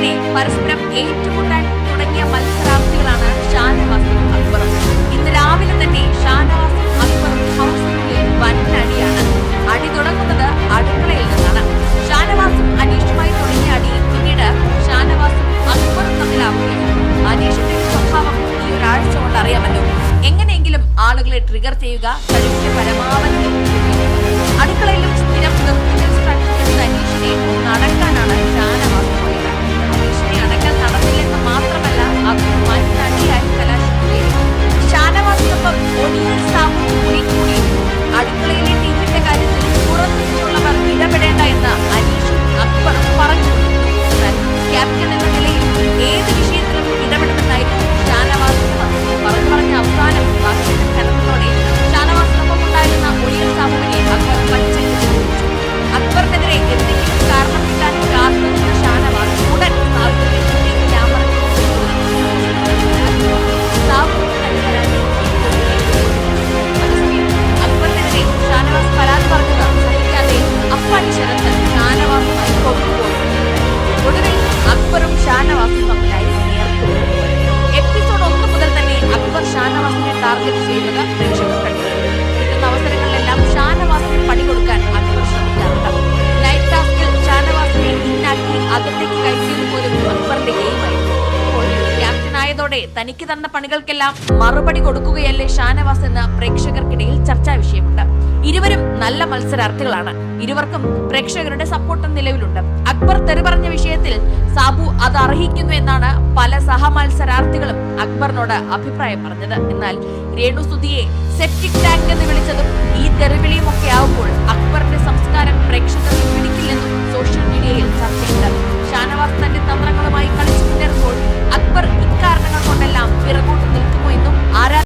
തന്നെ പരസ്പരം ഏറ്റുമുട്ടാൻ തുടങ്ങിയ മത്സരാർത്ഥികളാണ് ഷാനവാസും അക്ബറും. ഇന്ന് രാവിലെ തന്നെ ഷാനവാസും അക്ബറും ഹൗസിനുള്ളിൽ വൻ അടിയാണ്. അടി തുടങ്ങുന്നത് അടുക്കളയിൽ നിന്നാണ്. ഷാനവാസും അനീഷുമായി തുടങ്ങിയ അടി പിന്നീട് ഷാനവാസും അക്ബറും തമ്മിലാവുകയാണ്. അനീഷിന്റെ സ്വഭാവം ഈ ഒരാഴ്ച കൊണ്ട് അറിയാമല്ലോ. എങ്ങനെയെങ്കിലും ആളുകളെ ട്രിഗർ ചെയ്യുക, കഴിവിന്റെ പരമാവധി. അടുക്കളയിലും സ്ഥിരം അനീഷിനെ നടക്കാനാണ് ഷാനവാസ് പോയത്. അനീഷിനെ അടക്കാൻ നടന്നില്ലെന്ന് മാത്രമല്ല അത് മറ്റടിയായി കലാശിക്കുകയും. ഷാനവാസിനൊപ്പം ഒടിയൻ സാബു കൂടി അടുക്കളയിലെ ടീമിന്റെ കാര്യത്തിൽ പുറത്തുനിന്നുള്ളവർ ഇടപെടേണ്ട എന്ന് അനീഷും അക്ബറും പറഞ്ഞു. എന്നാൽ ക്യാപ്റ്റൻ എന്ന നിലയിൽ ഏത് വിഷയത്തിലും ഇടപെടുമെന്നായിരുന്നു ഷാനവാസ് പറഞ്ഞ അവസാനം വാക്കിന്റെ കനത്തോടെ ഷാനവാസിനൊപ്പം ഉണ്ടായിരുന്ന ഒടിയൻ സാബുവിനെ അക്ബർ പച്ചയ്ക്ക് ചോദിച്ചു. അക്ബറിനെതിരെ എന്തെങ്കിലും കാരണം കിട്ടാൻ കാത്തുനിന്ന ഷാനവാസ് ഉടൻ അക്ബറിനെതിരെ ഷാനവാസ് പരാതി പറഞ്ഞത് സഹിക്കാതെ അപ്പാടി ശരത്ത് ഷാനവാസുമായി കൊണ്ടുപോയി. ഒടുവിൽ അക്ബറും ഷാനവാസും തമ്മിലായി നേർക്കുപോയി. എപ്പിസോഡ് 1 മുതൽ തന്നെ അക്ബർ ഷാനവാസിനെ ടാർഗറ്റ് ചെയ്യുന്നത് പ്രേക്ഷകർ കണ്ടു. കിട്ടുന്ന അവസരങ്ങളിലെല്ലാം ഷാനവാസിന് പണി കൊടുക്കാൻ അക്ബർ ശ്രമിക്കാറുണ്ട്. നൈറ്റ് ടാസ്കിൽ ഷാനവാസിനെ ഇന്നാക്കി അകത്തേക്ക് കയറ്റിയത് പോലും അക്ബറിന്റെ ഗെയിമായിരുന്നു. ഇപ്പോൾ ക്യാപ്റ്റൻ ആയതോടെ തനിക്ക് തന്ന പണികൾക്കെല്ലാം മറുപടി കൊടുക്കുകയല്ലേ ഷാനവാസ് എന്ന് പ്രേക്ഷകർക്കിടയിൽ ചർച്ചാ വിഷയമുണ്ട്. ഇരുവരും നല്ല മത്സരാർത്ഥികളാണ്. ഇരുവർക്കും പ്രേക്ഷകരുടെ സപ്പോർട്ടും നിലവിലുണ്ട്. അക്ബർ തെറി പറഞ്ഞ വിഷയത്തിൽ സാബു അത് അർഹിക്കുന്നു എന്നാണ് പല സഹമത്സരാർത്ഥികളും അക്ബറിനോട് അഭിപ്രായം പറഞ്ഞത്. എന്നാൽ രേണു സുധിയെ സെപ്റ്റിക് ടാങ്ക് എന്ന് വിളിച്ചതും ഈ തെറിവിളിയും ഒക്കെ ആവുമ്പോൾ